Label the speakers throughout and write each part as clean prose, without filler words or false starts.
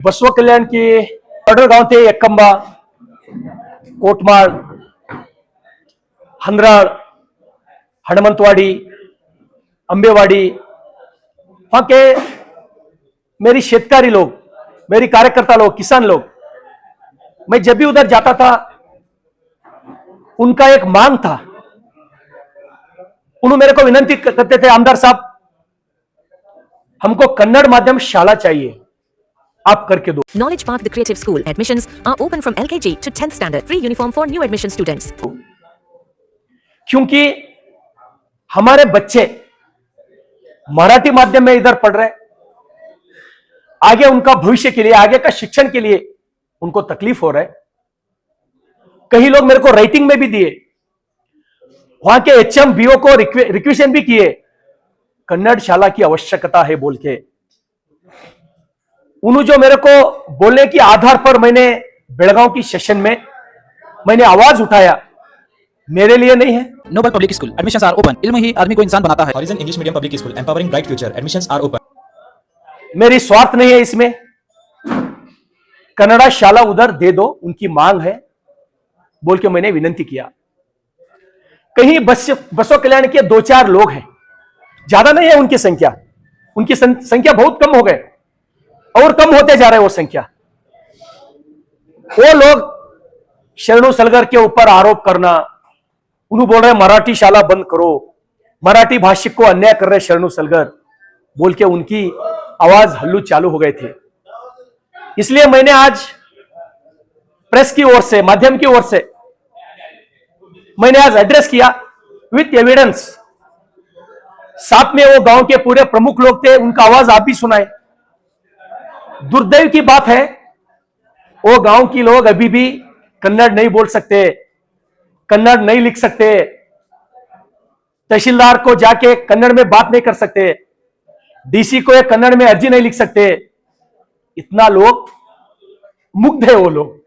Speaker 1: बसव कल्याण की ऑर्डर गांव थे एकंबा, कोटमाळ, हंद्राळ, हनुमंतवाड़ी, अंबेवाड़ी, वहां के मेरी शेतकारी लोग, मेरी कार्यकर्ता लोग, किसान लोग, मैं जब भी उधर जाता था उनका एक मांग था। उन्होंने मेरे को विनती करते थे, आमदार साहब हमको कन्नड़ माध्यम शाला चाहिए, आप करके दो।
Speaker 2: Knowledge Park, the Creative School. Admissions are open from LKG to 10th standard. Free uniform for new admission students.
Speaker 1: क्योंकि हमारे बच्चे मराठी माध्यम में इधर पढ़ रहे, आगे उनका भविष्य के लिए, आगे का शिक्षण के लिए उनको तकलीफ हो रहा है। कई लोग मेरे को राइटिंग में भी दिए, वहां के एचएम बीओ को रिक्वेशन भी किए, कन्नड़ शाला की आवश्यकता है बोल के। उन्होंने जो मेरे को बोलने के आधार पर मैंने बेलगांव की सेशन में मैंने आवाज उठाया, मेरे लिए नहीं है।
Speaker 3: Noble public school admissions are open. इल्म ही आदमी को इंसान बनाता है। Horizon English medium public school empowering bright future. Admissions are open.
Speaker 1: मेरी स्वार्थ नहीं है इसमें, कन्नड़ा शाला उधर दे दो, उनकी मांग है बोल के मैंने विनती किया। कहीं बसव कल्याण के 2-4 लोग हैं, ज्यादा नहीं है उनकी संख्या, उनकी संख्या बहुत कम हो गए और कम होते जा रहे वो संख्या। वो लोग शरणु सलगर के ऊपर आरोप करना, उन्होंने बोल रहे मराठी शाला बंद करो, मराठी भाषिक को अन्याय कर रहे शरणु सलगर बोल के उनकी आवाज हल्लू चालू हो गए थे। इसलिए मैंने आज प्रेस की ओर से, माध्यम की ओर से मैंने आज एड्रेस किया विथ एविडेंस। साथ में वो गांव के पूरे प्रमुख लोग थे, उनका आवाज आप भी सुनाए। दुर्दैव की बात है, वो गांव की लोग अभी भी कन्नड़ नहीं बोल सकते, कन्नड़ नहीं लिख सकते, तहसीलदार को जाके कन्नड़ में बात नहीं कर सकते, डीसी को एक कन्नड़ में अर्जी नहीं लिख सकते। इतना लोग मुग्ध है वो लोग।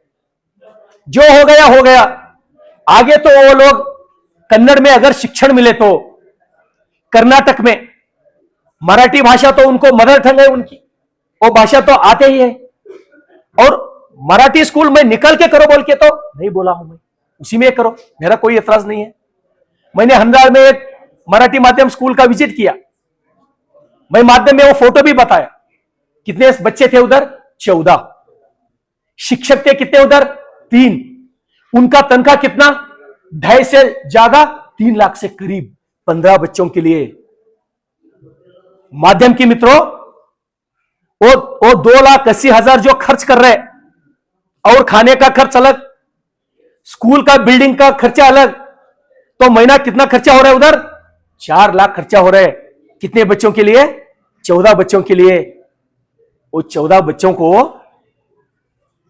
Speaker 1: जो हो गया हो गया, आगे तो वो लोग कन्नड़ में अगर शिक्षण मिले तो, कर्नाटक में मराठी भाषा तो उनको मदर टंग है उनकी, वो भाषा तो आते ही है। और मराठी स्कूल में निकल के करो बोल के तो नहीं बोला हूं मैं, उसी में करो, मेरा कोई एतराज नहीं है। मैंने हंद्राल में एक मराठी माध्यम स्कूल का विजिट किया, मैं माध्यम में वो फोटो भी बताया। कितने बच्चे थे उधर? 14। शिक्षक थे कितने उधर? 3। उनका तनख्वाह कितना? 2.5 से ज्यादा, 3 लाख से करीब 15 बच्चों के लिए। माध्यम की मित्रों, वो 2,80,000 जो खर्च कर रहे, और खाने का खर्च अलग, स्कूल का बिल्डिंग का खर्चा अलग, तो महीना कितना खर्चा हो रहा है उधर? 4 लाख खर्चा हो रहा है। कितने बच्चों के लिए? 14 बच्चों के लिए। वो 14 बच्चों को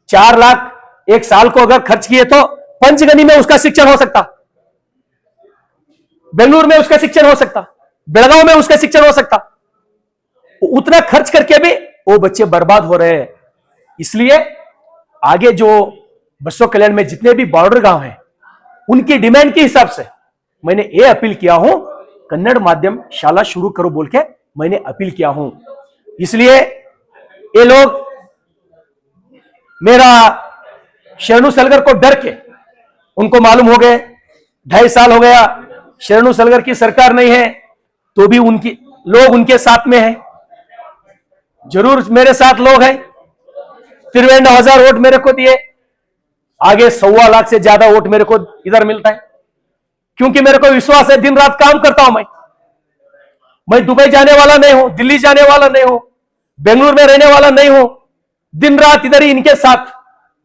Speaker 1: 4 लाख एक साल को अगर खर्च किए तो पंचगनी में उसका शिक्षण हो सकता, बेंगलुरु में उसका शिक्षण हो सकता, बेलगांव में उसका शिक्षण हो सकता। उतना खर्च करके भी वो बच्चे बर्बाद हो रहे हैं। इसलिए आगे जो बसव कल्याण में जितने भी बॉर्डर गांव हैं, उनकी डिमांड के हिसाब से मैंने ये अपील किया हूं, कन्नड़ माध्यम शाला शुरू करो बोल के मैंने अपील किया हूं। इसलिए ये लोग मेरा शरणु सलगर को डर के, उनको मालूम हो गए 2.5 साल हो गया शरणु सलगर की सरकार नहीं है, तो भी उनकी लोग उनके साथ में है। जरूर मेरे साथ लोग हैं। 53,000 वोट मेरे को दिए, आगे 1.25 लाख से ज्यादा वोट मेरे को इधर मिलता है, क्योंकि मेरे को विश्वास है, दिन रात काम करता हूं मैं दुबई जाने वाला नहीं हूं, दिल्ली जाने वाला नहीं हूं, बेंगलुरु में रहने वाला नहीं हूं। दिन रात इधर ही इनके साथ,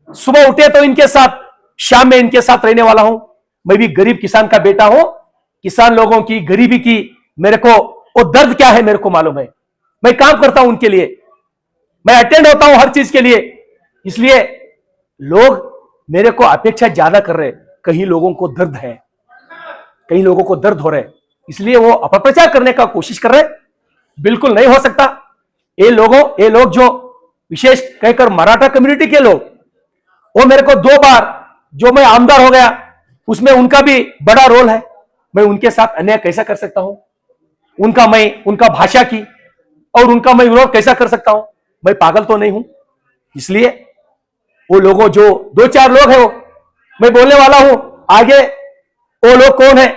Speaker 1: सुबह उठे तो इनके साथ, शाम में इनके साथ रहने वाला हूं। मैं भी गरीब किसान का बेटा हूं। किसान लोगों की गरीबी की मेरे को वो दर्द क्या है मेरे को मालूम है। मैं काम करता हूं उनके लिए, मैं अटेंड होता हूं हर चीज के लिए। इसलिए लोग मेरे को अपेक्षा ज्यादा कर रहे, कई लोगों को दर्द है, कई लोगों को दर्द हो रहे, इसलिए वो अपप्रचार करने का कोशिश कर रहे। बिल्कुल नहीं हो सकता। ये लोग जो विशेष कहकर मराठा कम्युनिटी के लोग, वो मेरे को 2 बार जो मैं आमदार हो गया उसमें उनका भी बड़ा रोल है। मैं उनके साथ अन्याय कैसा कर सकता हूं? उनका भाषा की और उनका मैं विरोध कैसा कर सकता हूं? मैं पागल तो नहीं हूं। इसलिए वो लोगों जो 2-4 लोग हैं, वो मैं बोलने वाला हूं आगे, वो लोग कौन है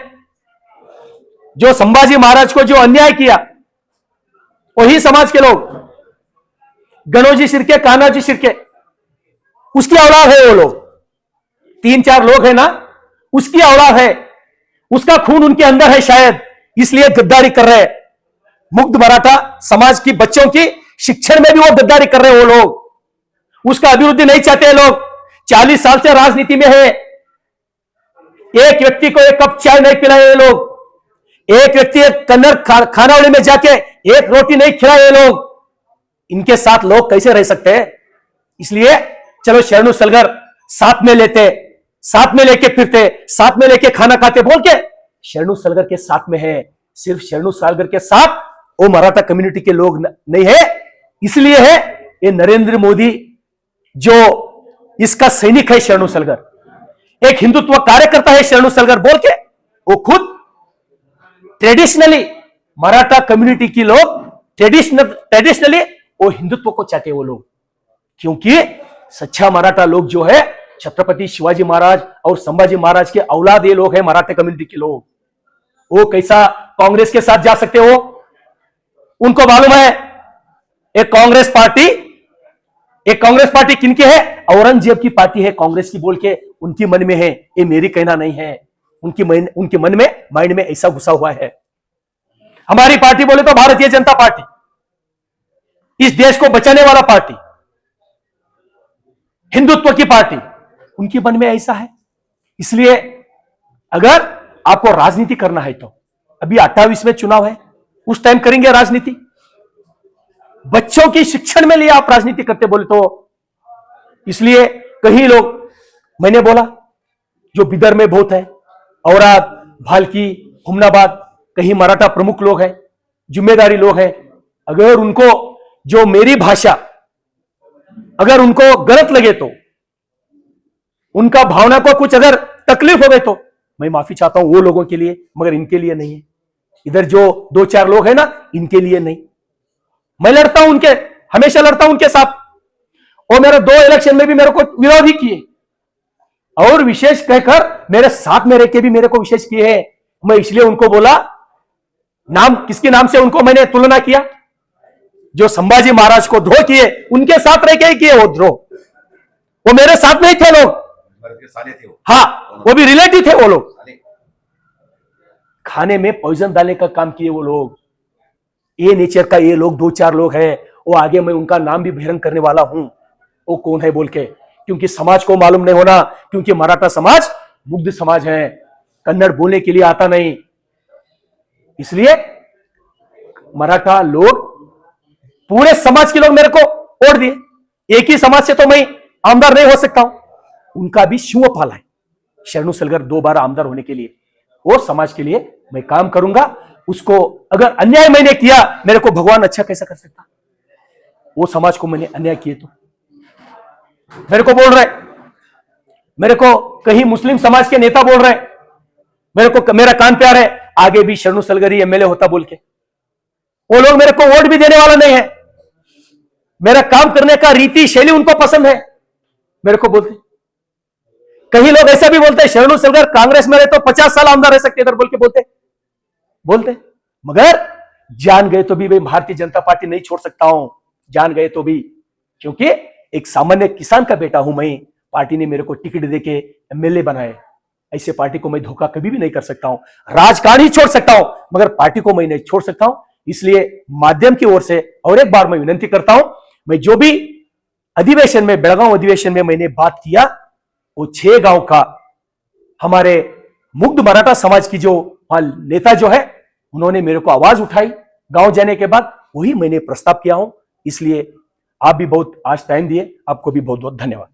Speaker 1: जो संभाजी महाराज को जो अन्याय किया, वही समाज के लोग, गणोजी शिर्के, कान्हाजी शिर्के, उसकी औलाद है वो लोग। 3-4 लोग हैं ना, उसकी औलाद है, उसका खून उनके अंदर है शायद, इसलिए गद्दारी कर रहे हैं। मुग्ध मराठा समाज की बच्चों की शिक्षण में भी वो गद्दारी कर रहे हैं वो लोग, उसका अभिवृद्धि नहीं चाहते लोग। 40 साल से राजनीति में है, एक व्यक्ति को एक कप चाय नहीं पिलाए ये लोग, एक व्यक्ति कन्नड़ खानावली में जाके एक रोटी नहीं खिलाए ये लोग। इनके साथ लोग कैसे रह सकते हैं? इसलिए चलो शरणु सलगर साथ में लेते, साथ में लेके फिरते, साथ में लेके खाना खाते बोल के शरणु सलगर के साथ में है। सिर्फ शरणु सलगर के साथ वो मराठा कम्युनिटी के लोग नहीं है, इसलिए है ये नरेंद्र मोदी जो इसका सैनिक है शरणु सलगर, एक हिंदुत्व कार्यकर्ता है शरणु सलगर बोल के, वो खुद ट्रेडिशनली मराठा कम्युनिटी की लोग ट्रेडिशनली वो हिंदुत्व को चाहते हैं वो लोग, क्योंकि सच्चा मराठा लोग जो है छत्रपति शिवाजी महाराज और संभाजी महाराज के औलाद ये लोग हैं मराठा कम्युनिटी के लोग। वो कैसा कांग्रेस के साथ जा सकते हो? उनको मालूम है एक कांग्रेस पार्टी किनकी है? औरंगजेब की पार्टी है कांग्रेस की बोल के उनकी मन में है, ये मेरी कहना नहीं है, उनके मन में माइंड में ऐसा घुसा हुआ है। हमारी पार्टी बोले तो भारतीय जनता पार्टी, इस देश को बचाने वाला पार्टी, हिंदुत्व की पार्टी, उनके मन में ऐसा है। इसलिए अगर आपको राजनीति करना है तो अभी 28 में चुनाव है, उस टाइम करेंगे राजनीति। बच्चों की शिक्षण में लिए आप राजनीति करते बोले तो, इसलिए कहीं लोग, मैंने बोला जो बिदर में बहुत है, औराद, भालकी, हुमनाबाद, कहीं मराठा प्रमुख लोग हैं, जिम्मेदारी लोग हैं, अगर उनको जो मेरी भाषा अगर उनको गलत लगे तो, उनका भावना को कुछ अगर तकलीफ हो गई तो मैं माफी चाहता हूं वो लोगों के लिए, मगर इनके लिए नहीं है। इधर जो 2-4 लोग हैं ना, इनके लिए नहीं। मैं लड़ता हूं हमेशा लड़ता हूं उनके साथ, और मेरे 2 इलेक्शन में भी मेरे को विरोध ही किए, और विशेष कहकर मेरे साथ में रह के भी मेरे को विशेष किए हैं। मैं इसलिए उनको बोला, नाम किसके नाम से उनको मैंने तुलना किया, जो संभाजी महाराज को द्रोह किए उनके साथ रह के ही किए वो द्रोह। वो मेरे साथ में ही थे लोग, हाँ, वो भी रिलेटिव थे वो लोग। खाने में पॉइजन डालने का काम किए वो लोग। ये नेचर का ये लोग 2-4 लोग हैं, वो आगे मैं उनका नाम भी बहिरंग करने वाला हूं, वो कौन है बोल के, क्योंकि समाज को मालूम नहीं होना, क्योंकि मराठा समाज मुग्ध समाज है, कन्नड़ बोलने के लिए आता नहीं। इसलिए मराठा लोग, पूरे समाज के लोग मेरे को वोट दिए, एक ही समाज से तो मैं आमदार नहीं हो सकता हूं, उनका भी शिव पाला है शरणु सलगर 2 बार आमदार होने के लिए। वो समाज के लिए मैं काम करूंगा। उसको अगर अन्याय मैंने किया, मेरे को भगवान अच्छा कैसा कर सकता? वो समाज को मैंने अन्याय किए तो मेरे को बोल रहे, मेरे को कहीं मुस्लिम समाज के नेता बोल रहे, मेरे को मेरा कान प्यार है, आगे भी शरणु सलगर ही एमएलए होता बोल के। वो लोग मेरे को वोट भी देने वाला नहीं है, मेरा काम करने का रीति शैली उनको पसंद है, मेरे को बोलते। कहीं लोग ऐसा भी बोलते हैं शरणु सलगर कांग्रेस में रहे तो 50 साल आमदार रह सकते इधर बोल के बोलते, मगर जान गए तो भी भाई भारतीय जनता पार्टी नहीं छोड़ सकता हूं, जान गए तो भी, क्योंकि एक सामान्य किसान का बेटा हूं मैं, पार्टी ने मेरे को टिकट देके एमएलए बनाए, ऐसे पार्टी को मैं धोखा कभी भी नहीं कर सकता हूं। राजकारण ही छोड़ सकता हूं, मगर पार्टी को मैं नहीं छोड़ सकता हूं। इसलिए माध्यम की ओर से और एक बार मैं विनती करता हूं, मैं जो भी अधिवेशन में, बेलगांव अधिवेशन में मैंने बात किया, वो 6 गांव का हमारे मुग्ध मराठा समाज की जो नेता जो है, उन्होंने मेरे को आवाज उठाई गांव जाने के बाद, वही मैंने प्रस्ताव किया हूं। इसलिए आप भी बहुत आज टाइम दिए, आपको भी बहुत बहुत धन्यवाद।